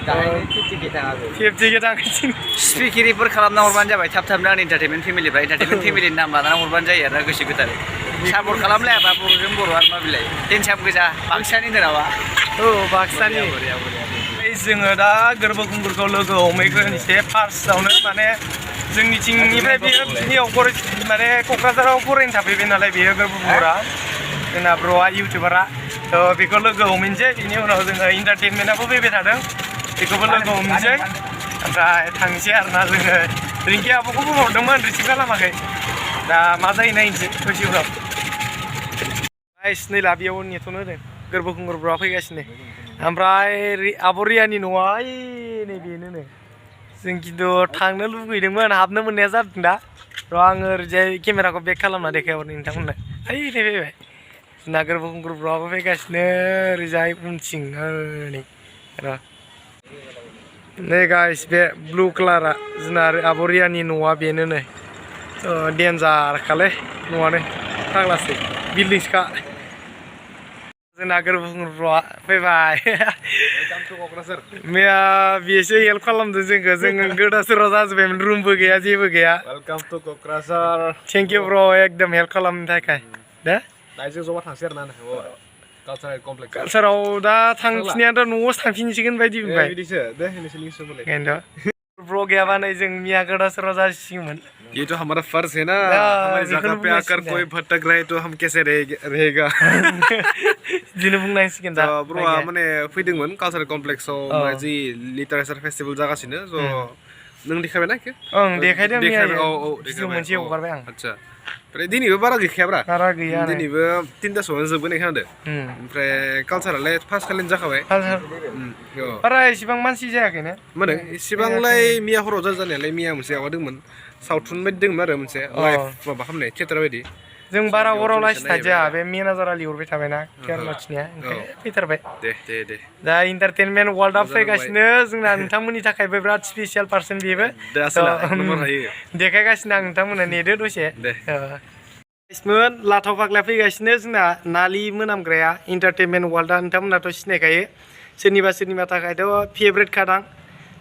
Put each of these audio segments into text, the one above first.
50 थांगासिनो स्पिकिरिफोर खालामना हरबानो जाबाय थाब थाबनो आंनि एन्टारटेनमेन्ट फेमिलिफ्रा एन्टारटेनमेन्ट फेमिलिनि नाम लानानै हरबानो जायो आरो गोसो गोथारै सापर्ट खालामलायाबा बर'जों बर' आरो मा बिलाइ टेनसाम गोजा बाक्सानि होनावा औ बाक्सानि जोङो दा गोरबो खुंगुरखौ लोगो हमहैगोन एसे फार्स्टआवनो माने जोंनिथिंनिफ्राय बेयाव माने क'क्राझाराव फरायनो थाफैबाय नालाय बेयो गोरबो खुंगुरा जोंना ब्र'आ इउटुबारा थ' बेखौ लोगो हमहैनोसै बिनि उनाव जोङो इन्टारटेनमेन्टआबो फैबाय थादों बेखौबो लोगो हमनोसै ओमफ्राय थांसै आरोना जोङो रिंकि आब'खौ बुंहरदोंमोन रिसिभ खालामाखै दा मा जायो नायनोसै दसे उनाव नै लाबियाव नेथ'नो होदों गोरबो खुंगुर ब्र'आ फैगासिनो ओमफ्राय आब' रियानि न'आ ओइ नै बेनो नै जों खिन्थु थांनो लुगैदोंमोन हाबनो मोननाया जादों दा र' आङो ओरैजाय केमेराखौ बेक खालामना देखायहरनो नोंथांमोननो ओइ नै फैबाय जोंना गोरबो खुंगुर ब्र'आबो फैगासिनो ओरैजाय उनथिं नै र' नै गाइस बे ब्लु कालारा जोंना आब' रियानि न'आ बेनो नै डेन्जारखालै न'आनो फाग्लासो बिल्डिंसखा जोंना गोरबो खुंगुर ब्र'आ फैबाय मैया बेसो हेल्प खालामदों जोंखौ जोङो गोदाव सोराव जाजोब्बायमोन रुमबो गैया जेबो गैया welcome to Kokrajhar thank you ब्र' एकदम हेल्प खालामनो थाखाय दे दाइजों जमा थांसै आरोना कालचारेल कमप्लेक्स कालचाराव दा थांफिनायाथ' न'आवसो थांफिनसिगोन बायदि मोनबाय बिदिसो दे नोंसोरनि बेनोथ' ब्र' गैयाबा नै जों मैया गोदाव सोराव जासिगौमोन ये तो हमारा फर्ज है ना हमारी जगह पे आकर कोई भटक रहे तो हम कैसे रहेगा बिदिनो बुंनांसिगोन दा ब्र'आ माने फैदोंमोन कालचारेल कमप्लेक्सआव जि लिटारेचार फेस्टिभेल जागासिनो स' नों देखायबायना ओं देखायदों मैया देखायबाय मोनसे हगारबाय आं आदसा ओमफ्राय दिनैबो बारा गैखायाब्रा बारा गैया दिनैबो 3थासोआवनो जोबगोन खोनादों ओमफ्राय कालचारालाय फार्स्ट खालिनो जाखाबाय बारा इसिबां मानसि जायाखैनो माने इसिबांलाय मिया हराव जानायालाय मिया मोनसे माबादोंमोन सावथुन बायदि दंमोन आरो मोनसे लाइभ माबा खालामनाय थियेटार बायदि जों बारा हराव लासि थाजाया बे मेनेजारा लिहरबाय थाबायना केरलाथिनिया ओंखायनो फैथारबाय दे दा इन्टारटेनमेन्ट वर्ल्डआ फैगासिनो जोंना नोंथांमोननि थाखायबो बिराद स्पेसियेल पार्सन बेबो देखायगासिनो आं नोंथांमोननो नेदो दसे लाथाव फाग्ला फैगासिनो जोंना नालि मोनामग्राया इन्टारटेनमेन्ट वर्ल्डआ नोंथांमोनाथ' सिनायखायो सोरनिबा थाखायथ' फेभरेट खादां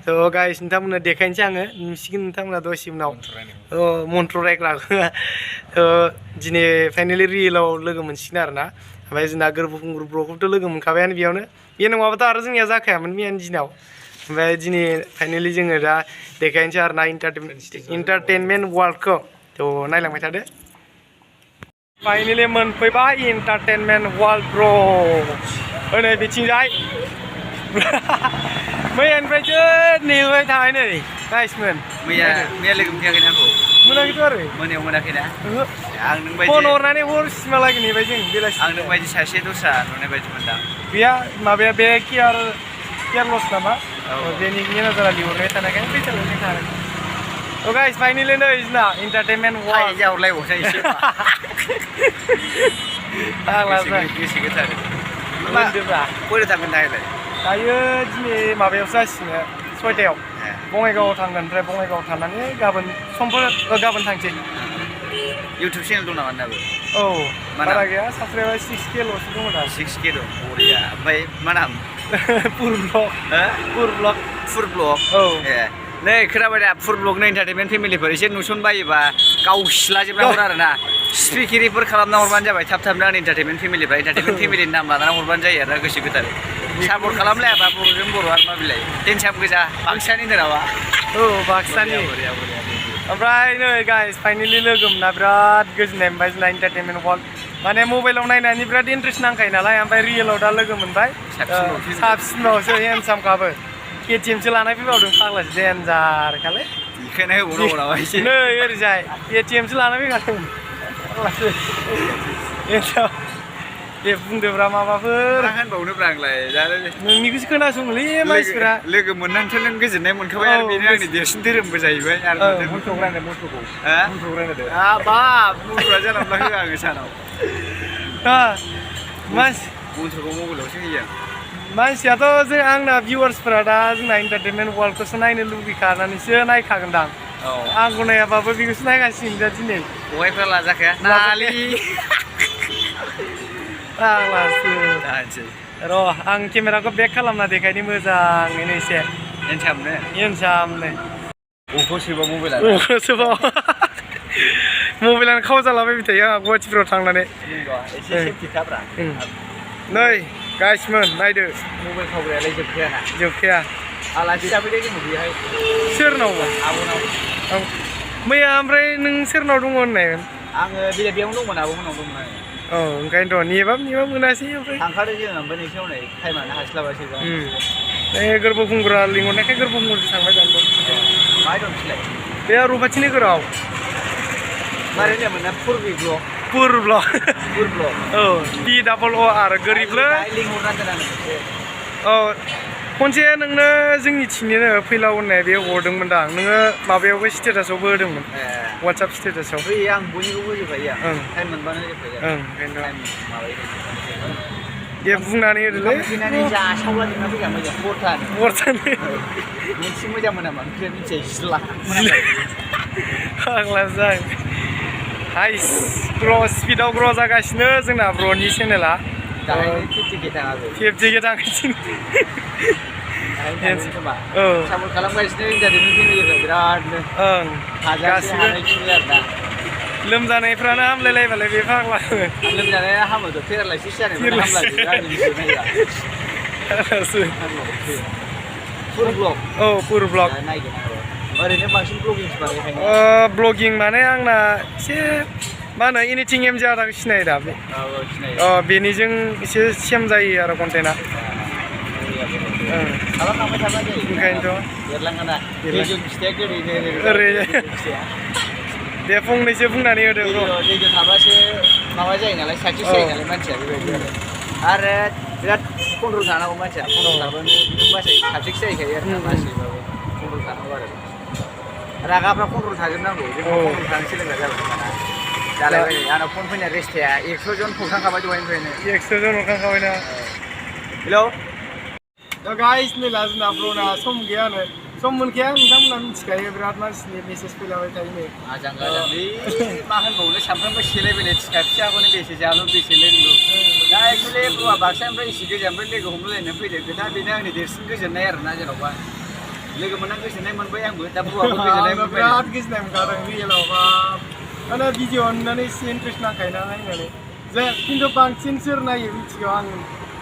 थ' गाइस नोंथांमोननो देखायनोसै आङो नुसिगोन नोंथांमोना दसे उनाव मन्थ्र रायग्राखौ दिनै फाइनेलि रियेलाव लोगो मोनसिगोन आरोना ओमफ्राय जोंना गोरबो खुंगुर ब्र'खौथ' लोगो मोनखाबायानो बेयावनो बे नङाबाथ' आरो जोंनिया जाखायामोन मैयानि दिनाव ओमफ्राय दिनै फाइनेलि जोङो दा देखायनोसै आरोना इन्टारटेनमेन्ट वर्ल्डखौ थ' नायलांबाय थादो फाइनेलि मोनफैबाय इन्टारटेनमेन्ट वर्ल्ड ब्र' नै बिथिंजाय मैयानिफ्रायसो नेबाय थाबाय नै गाइसमोन मैया लोगो मोनखायाखैना आंखौ मोनाखैथ' आरो मोनायाव मोनाखैना आं नों बायदि फन हरनानै हरसिमहालागै नेबाय जों बेलासि आं नों बायदि सासे दस्रा नुनाय बायदि मोनदां गैया माबाया बे केयारलस नामा बेनि मेनेजारा लिहरनाय थानायखायनो फैथारबाय थानाय थ' गाइस फाइनेलि नै जोंना इन्टारटेनमेन्ट वर्ल्ड जाहरलायबावसै एसे गोसो गोथार बोरै थांगोन दायोलाय दायो दिनै माबायावसो जासिगोन 6टायाव बङाइगावआव थांगोन ओमफ्राय बङाइगावआव थांनानै गाबोन गाबोन थांसै इउटुब चेनेल दं नामा दाबो औ बारा गैया साबस्क्राइबार 6K ल'सो दङ दा 6K दं बरिया ओमफ्राय मा नाम फुर ब्लग औ नै खोनाबाय दा फुर ब्लगनि इन्टारटेनमेन्ट फेमिलिफोर एसे नुसनबायोबा गावसिलाजोबना हर आरोना स्पिकिरिफोर खालामना हरबानो जाबाय थाब थाबनो आंनि एन्टारटेनमेन्ट फेमिलिफ्रा एन्टारटेनमेन्ट फेमिलिनि नाम लानानै हरबानो जायो आरो गोसो गोथारै सापर्ट खालामलायाबा बर'जों बर' आरो मा बिलाइ टेनसाम गोजा बाक्सानि होनावा औ बाक्सानि ओमफ्राय नै गाइस फाइनेलि लोगो मोनना बिराद गोजोननाय मोनबाय जोंना इन्टारटेनमेन्ट वर्ल्ड माने मबाइलाव नायनानै बिराद इन्ट्रेस्ट नांखायो नालाय ओमफ्य रियेलाव दा लोगो मोनबाय साबसिनबावसो हेन्डसामखाबो KTMसो लानाय फैबावदों फाग्लासो डेन्जारखालै बेखायनो होबावनांगौ नामा एसे नै ओरैजाय KTMसो लानाय फैखादों फाग्लासो दे बुंदोब्रा माबाफोर होनबावनोब्रा आंलाय नोंनिखौसो खोनासङोलै मानसिफोरा लोगो मोननानैथ' नों गोजोननाय मोनखाबाय आरो बेनो आंनि देरसिन धोरोमबो जाहैबाय आरो मन्थ्रखौ बाब मन्थ्रआ जानला होआ आङो सानाव मन्थ्रखौ मबाइलावसो होयो आं मानसियाथ' जों आंना भिउवार्सफोरा दा जोंना इन्टारटेनमेन्ट वर्ल्डखौसो नायनो लुबैखानानैसो नायखागोनदां आंखौ नायाबाबो बेखौसो नायगासिनो दा दिनै बहायफ्रा लाजाखाया नालि फाग्लासो र' आं केमेराखौ बेक खालामना देखायनि मोजाङैनो एसे एनसामनो इनसामनो अखौ सोबा मबाइला सोबाव मबाइलानो खाव जालाबायबाय थायो आंहा गुवाहाटिफ्राव थांनानै एसे सेफटि थाब्रा नै गाइसमोन नायदो मबाइल खावग्रायालाय जोबखायाना जोबखाया आलासि जाफैदो जोङो बेहाय सोरनावबा आब'नाव मैया ओमफ्राय नों सोरनाव दङ होननायमोन आङो बेयावनो दंमोन आब'मोनाव दंमोन आङो औ ओंखायनोथ' नेबा मोनासै ओमफ्राय थांखादो जोङो ओमफ्राय नोंसोर हनै टाइमानो हास्लाबासै बे गोरबो खुंगुरा लिंहरनायखाय गोरबो खुंगुरसो थांबाय दानबो माहाय दं नोंसोरलाय बे रुपाथि नोगोराव मारै होनोमोन ना पुर ब्लक औ POR गोरिबलै लिंहरना दोनानो औ खनसे नोंनो जोंनिथिंनिनो फैलाव होननाय बे हरदोंमोन दां नोङो माबायावबो स्टेटासावबो होदोंमोन वाट्सएप स्टेटासाव होयो आं बयनिखौबो होजोबखायो आं टाइम मोनबानो होजोबखायो ओंखायनोथ' दे बुंनानै होदोलै फैनानै जासावला जोंना फैया मोजां हरथानो मोनसे मोजां मोनामा ओंख्रिया मिथिया जिला फाग्ला जाय हाइस स्पिडाव ग्र' जागासिनो जोंना ब्र'नि चेनेला 50K थाङाखै 50K थांगासिनो सापर्ट खालामगासिनो इन्टारटेनमेन्ट फेमिलिफ्राव बिरादनो गासिबो आरोना लोमजानायफ्रानो हामलायलायबालाय बे फाग्ला लोमजानाया हामोथ' पेरालाइसिस जानायफ्रानो पुर ब्लक ओरैनो बांसिन ब्लगिंसो बानायखायो ब्लगिं माने आंना एसे मा होनो एनिथिं एम जादाखौ सिनायो दा बे बेनिजों एसे सेम जायो आरो कन्टेन्टआ खालामलांबाय थाबा जायो ओंखायनोथ' देरलाङोना फिथाइया गोदैनो ओरै दे फंनैसो बुंनानै होदो दैजों थाबासो माबा जायो नालाय साक्सेस जायो नालाय मानसिया बेबायदि आरो बिराद कन्ट्रल थानांगौ मानसिया कन्ट्रल थाबानो बिदिनो मानसिया साक्सेस जाहैखायो आरो ना गासैबाबो कन्ट्रल थानांगौ आरो रागाफ्रा कन्ट्रल थाजोबनांगौ जों कन्ट्रल थानो सोलोंग्रा जाबाय जालायबाय आंनाव फन फैनाय रेस्टाया 100 जन हरखांखाबाय दहायनिफ्रायनो 100 जन हरखांखाबायना हेलौ दा गाइस नै जोंना ब्र'ना सम गैयानो सम मोनखाया नोंथांमोना मिथिखायो बिराद मानसिनि मेसेज फैलाबाय थायो नै आजां गाजांलै मा होनबावनो सानफ्रामबो सेलायबायनाय थिखा फिसाखौनो बेसे जालु बेसे लोंलु दा एक्सुवेलि ब्र'आ बाक्सानिफ्राय एसे गोजाननिफ्राय लोगो हमलायनानै फैदों खोथा बेनो आंनि देरसिन गोजोननाय आरोना जेन'बा लोगो मोननानै गोजोननाय मोनबाय आंबो दा ब्र'आबो गोजोननाय मोनबाय बिराद गोजोननाय मोनखादों रियेलावबा माने भिडिअ नुनानै एसे इन्टारेस्ट नांखायो ना नायनानै जे खिन्थु बांसिन सोर नायो मिथिगौ आं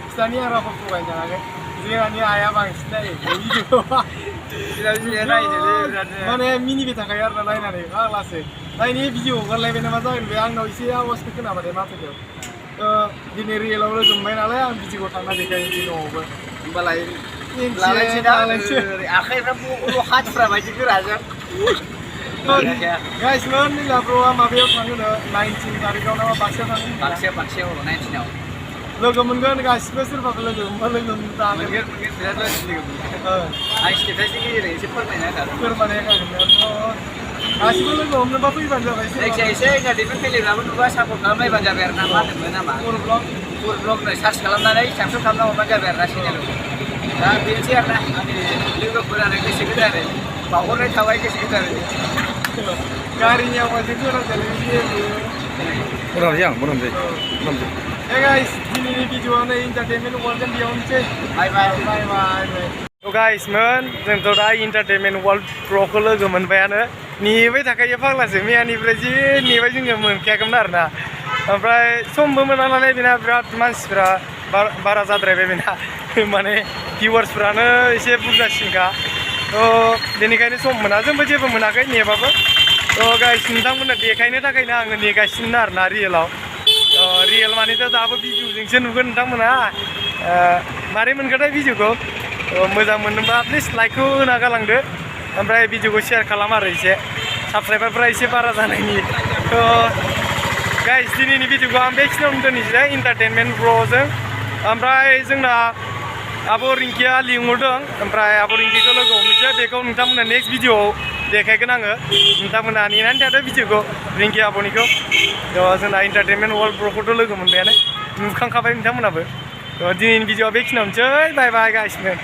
फिसानि आं रावखौ थगायनो थाङाखै जोंहानि आइया बांसिन नायो भिडिअ माने मिनिबाय थाखायो आरोना नायनानै फाग्लासो नायनि भिडिअ हगारलायबाय नामा जागोन बे आंनाव एसे आवाजखौ खोनाबाथाय माथोखौ दिनै रियेलाव लोगो मोनबाय नालाय आं भिडिअखौ थांना देखायो न'आवबो होमबालाय लालायसै दा आखाइफ्रा बल' हाथिफ्रा बायदि गोराजों गाइसमोन निला ब्र'आ माबायाव थाङोनो 19 तारिखाव नामा बाक्सायाव थाङो बाक्सायाव 19आव लोगो मोनगोन गासिबो सोरबाखौ लोगो मोनबा लोगो मोनगोन बिराद लोगो मोनगोन आं स्टेटासनि गेजेरजों एसे फोरमायना गासिबो लोगो हमनोबा फैबानो जाबाय जायखिजाया एसे इन्टारटेनमेन्ट फेमिलिफ्राबो नुबा सापर्ट खालामलायबानो जाबाय आरो ना मा होनोमोन नामा पुर ब्लग सार्च खालामनानै साबसक्राइब खालामना हरबानो जाबाय आरो ना चेनेलखौ दा बेनोसै आरो ना आंनि लोगोफोरानो गोसो गोदानै बावहरनाय थाबाय गोसो गोदानै गारिनि आवाजजों खोनाजायो Hey guys, दिनैनि भिडिअ'आ नै इन्टारटेनमेन्ट वर्ल्डजों बेयावनोसै बाय बाय गाइसमोन जोंथ' दा इन्टारटेनमेन्ट वर्ल्ड ब्र'खौ लोगो मोनबायानो नेबाय थाखायो फाग्लासो मैयानिफ्राय जि नेबाय जोङो मोनखायाखैमोन आरोना ओमफ्राय समबो मोना नालाय बेना बिराद मानसिफ्रा बारा जाद्रायबाय बेना माने भिउवार्सफ्रानो एसे बुरजासिनखा थ' बेनिखायनो सम मोना जोंबो जेबो मोनाखै नेबाबो थ' गाइस नोंथांमोननो देखायनो थाखायनो आङो नेगासिनो आरोना रियेलाव रियेल मानेथ' दाबो भिडिअजोंसो नुगोन नोंथांमोना मारै मोनखोथाय भिडिअखौ मोजां मोनोबा प्लिज लाइकखौ होना गालांदो ओमफ्राय भिडिअखौ शेयार खालाम आरो एसे साबसक्राइबारफ्रा एसे बारा जानायनि थ' गाइस दिनैनि भिडिअखौ आं बेखिनियावनो दोननोसै इन्टारटेनमेन्ट ब्र'जों ओमफ्राय जोंना आब' रिंकिया लिंहरदों ओमफ्राय आब' रिंकिखौ लोगो हमनोसै बेखौ नोंथांमोना नेक्स्ट भिडिअआव देखायगोन आङो नोंथांमोना नेनानै थादो भिडिअखौ रिंकि आब'निखौ थ' जोंना इन्टारटेनमेन्ट वर्ल्ड ब्र'खौथ' लोगो मोनबायानो नुखांखाबाय नोंथांमोनाबो थ' दिनैनि भिडिअआ बेखिनियावनोसै बाय बाय गाइसमोन